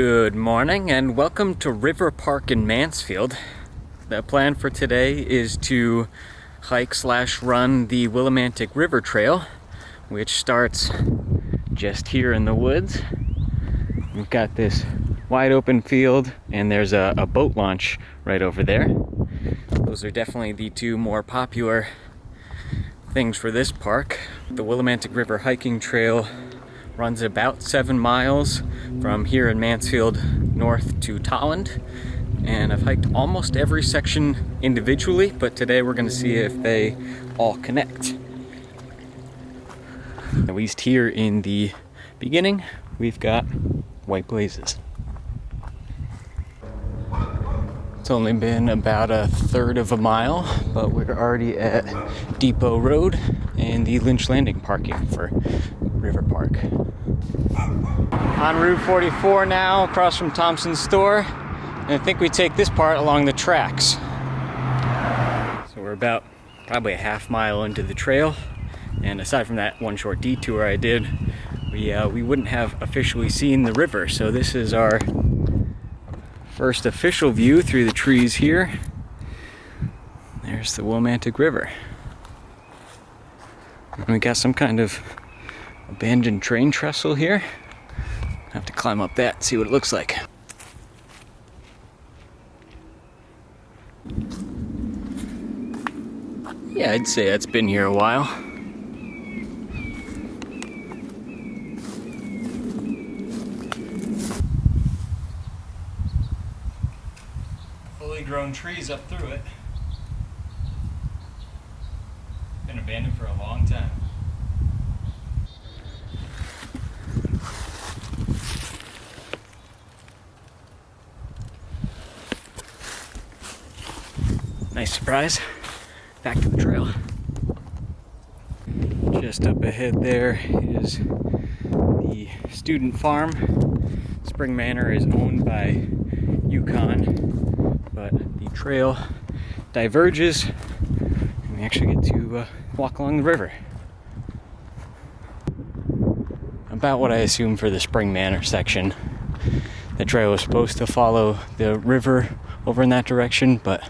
Good morning and welcome to River Park in Mansfield. The plan for today is to hike/run the Willimantic River Trail, which starts just here in the woods. We've got this wide open field and there's a boat launch right over there. Those are definitely the two more popular things for this park. The Willimantic River hiking trail runs about 7 miles from here in Mansfield north to Tolland, and I've hiked almost every section individually, but today we're going to see if they all connect. At least here in the beginning, we've got white blazes. It's only been about a third of a mile, but we're already at Depot Road and the Lynch Landing parking for River Park. On Route 44 now, across from Thompson's store, and I think we take this part along the tracks. So we're about probably a half mile into the trail, and aside from that one short detour I did, we wouldn't have officially seen the river, so this is our first official view through the trees here. There's the Willimantic River. And we got some kind of abandoned train trestle here. Have to climb up that and see what it looks like. Yeah, I'd say it's been here a while. Fully grown trees up through it. Been abandoned for a long time. Nice surprise. Back to the trail. Just up ahead there is the student farm. Spring Manor is owned by Yukon, but the trail diverges and we actually get to walk along the river. About what I assumed for the Spring Manor section. The trail was supposed to follow the river over in that direction, but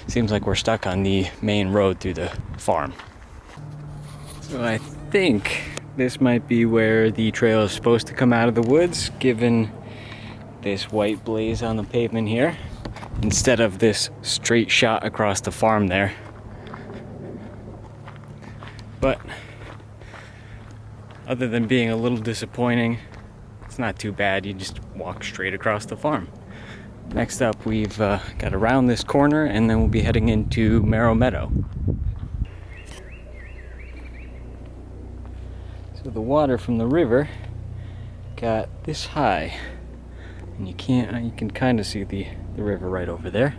seems like we're stuck on the main road through the farm. So I think this might be where the trail is supposed to come out of the woods, given this white blaze on the pavement here, instead of this straight shot across the farm there. But other than being a little disappointing, it's not too bad. You just walk straight across the farm. Next up, we've got around this corner, and then we'll be heading into Merrell Meadow. So the water from the river got this high, and you can kind of see the river right over there.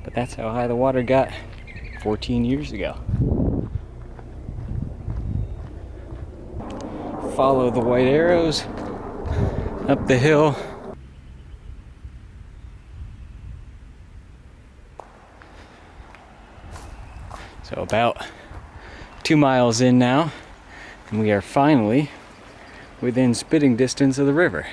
But that's how high the water got 14 years ago. Follow the white arrows up the hill. So about 2 miles in now, and we are finally within spitting distance of the river.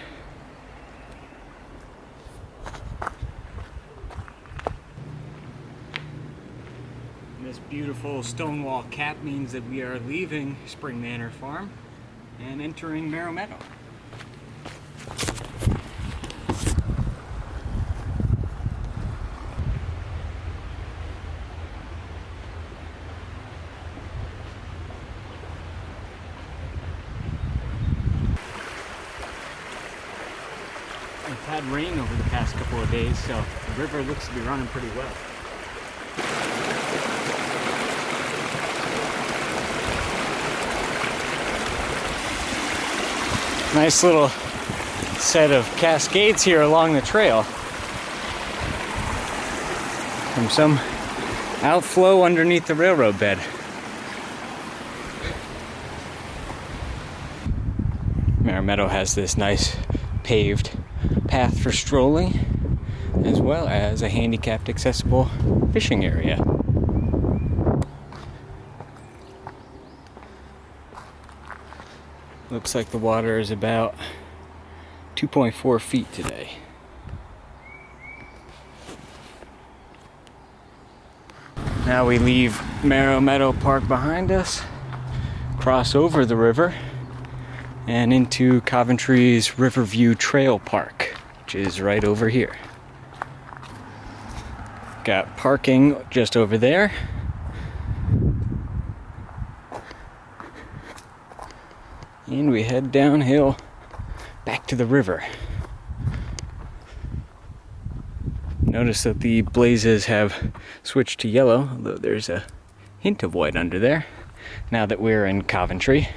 And this beautiful stone wall cap means that we are leaving Spring Manor Farm and entering Merrell Meadow. We've had rain over the past couple of days, so the river looks to be running pretty well. Nice little set of cascades here along the trail. From some outflow underneath the railroad bed. Merrell Meadow has this nice paved path for strolling, as well as a handicapped accessible fishing area. Looks like the water is about 2.4 feet today. Now we leave Merrell Meadow Park behind us, cross over the river, and into Coventry's Riverview Trail Park, which is right over here. Got parking just over there. And we head downhill back to the river. Notice that the blazes have switched to yellow, although there's a hint of white under there now that we're in Coventry.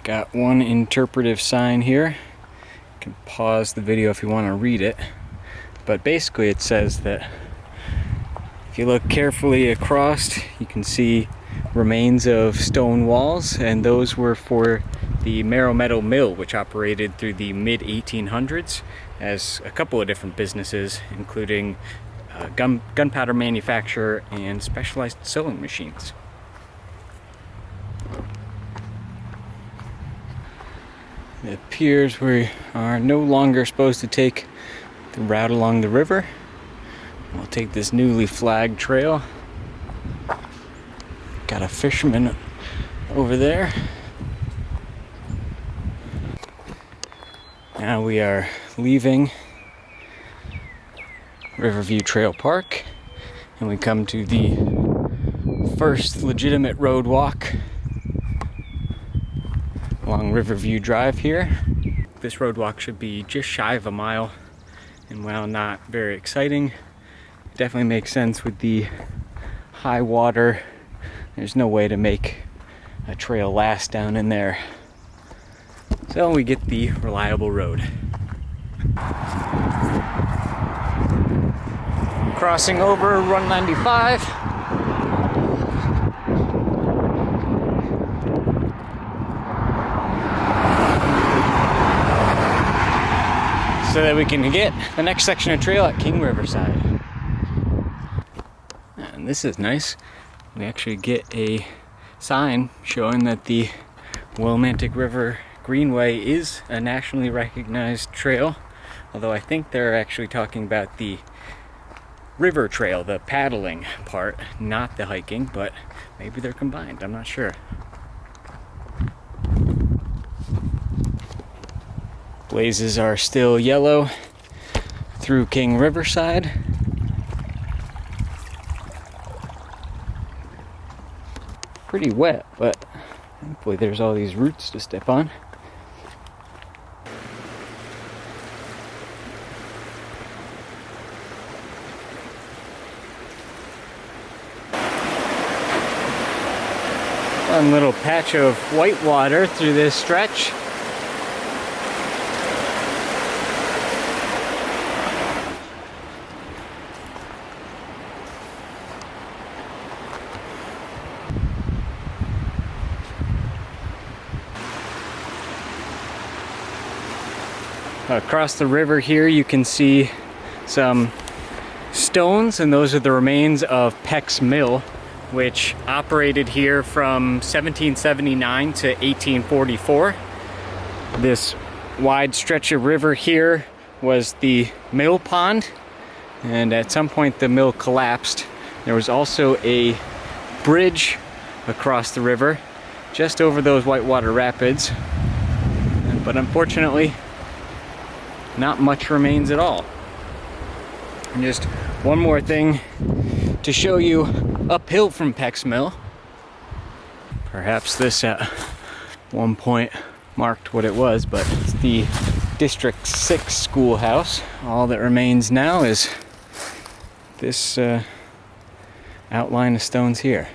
Got one interpretive sign here. You can pause the video if you want to read it. But basically it says that if you look carefully across, you can see remains of stone walls, and those were for the Merrell Meadow Mill, which operated through the mid-1800s as a couple of different businesses, including gunpowder manufacture and specialized sewing machines. It appears we are no longer supposed to take the route along the river. We'll take this newly flagged trail. Got a fisherman over there. Now we are leaving Riverview Trail Park, and we come to the first legitimate road walk along Riverview Drive here. This road walk should be just shy of a mile, and while not very exciting, it definitely makes sense with the high water. There's no way to make a trail last down in there. So we get the reliable road. Crossing over 195. So that we can get the next section of trail at King Riverside. And this is nice. We actually get a sign showing that the Willimantic River Greenway is a nationally recognized trail, although I think they're actually talking about the river trail, the paddling part, not the hiking, but maybe they're combined, I'm not sure. Blazes are still yellow through King Riverside. Pretty wet, but hopefully there's all these roots to step on. Fun little patch of white water through this stretch. Across the river here you can see some stones, and those are the remains of Peck's mill, which operated here from 1779 to 1844. This wide stretch of river here was the mill pond, and at some point the mill collapsed. There was also a bridge across the river just over those whitewater rapids, but unfortunately not much remains at all. And just one more thing to show you uphill from Peck's mill. Perhaps this at one point marked what it was, but it's the District 6 Schoolhouse. All that remains now is this outline of stones here.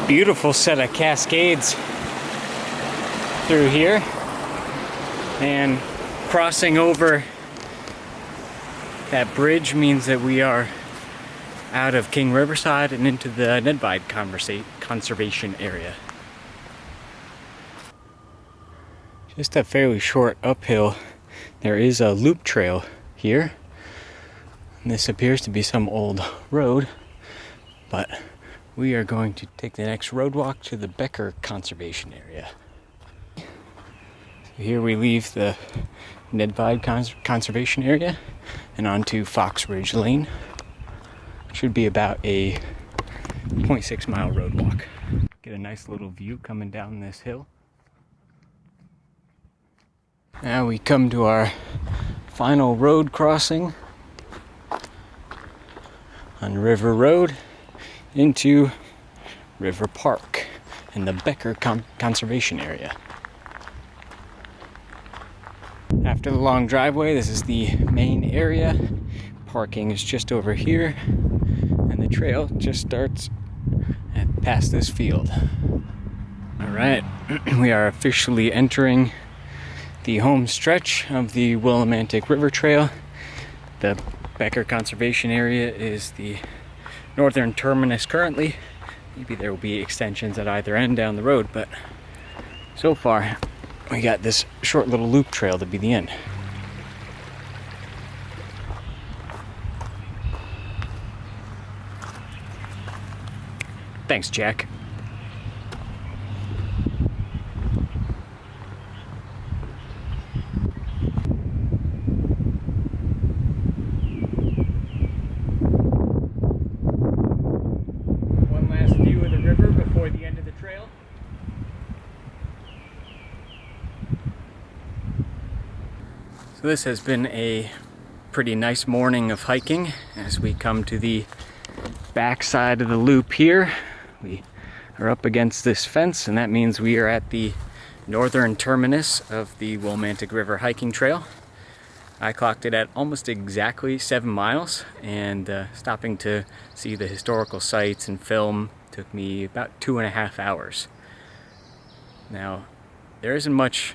Beautiful set of cascades through here, and crossing over that bridge means that we are out of King Riverside and into the Nedvide Conservation Area. Just a fairly short uphill. there is a loop trail here. And this appears to be some old road, but we are going to take the next road walk to the Becker Conservation Area. So here we leave the Nedvide Conservation Area and onto Fox Ridge Lane. Should be about a 0.6 mile road walk. Get a nice little view coming down this hill. Now we come to our final road crossing on River Road into River Park in the Becker Conservation Area. After the long driveway, this is the main area. Parking is just over here, and the trail just starts past this field. All right, we are officially entering the home stretch of the Willimantic River Trail. The Becker Conservation Area is the northern terminus currently. Maybe there will be extensions at either end down the road, but so far we got this short little loop trail to be the end. Thanks, Jack. One last view of the river before the end of the trail. So this has been a pretty nice morning of hiking as we come to the back side of the loop here. We are up against this fence, and that means we are at the northern terminus of the Willimantic River hiking trail. I clocked it at almost exactly 7 miles, and stopping to see the historical sites and film took me about 2.5 hours. Now, there isn't much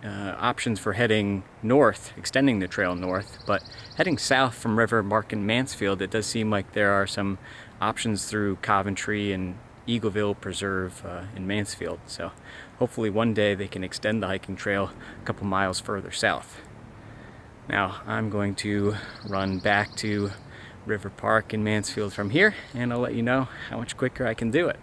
options for heading north, extending the trail north, but heading south from Riverview and Mansfield, it does seem like there are some options through Coventry and Eagleville Preserve in Mansfield. So hopefully one day they can extend the hiking trail a couple miles further south. Now I'm going to run back to River Park in Mansfield from here, and I'll let you know how much quicker I can do it.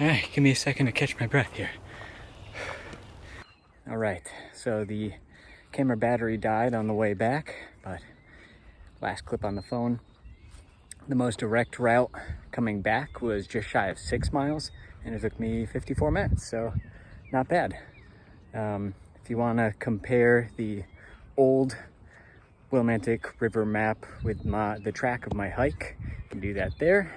Alright, give me a second to catch my breath here. Alright, so the camera battery died on the way back, but last clip on the phone. The most direct route coming back was just shy of 6 miles, and it took me 54 minutes, so not bad. If you want to compare the old Willimantic River map with the track of my hike, you can do that there.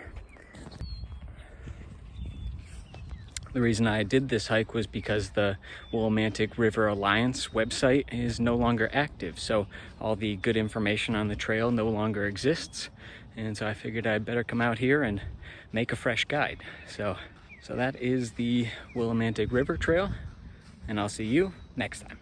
The reason I did this hike was because the Willimantic River Alliance website is no longer active, so all the good information on the trail no longer exists, and so I figured I'd better come out here and make a fresh guide. So that is the Willimantic River Trail, and I'll see you next time.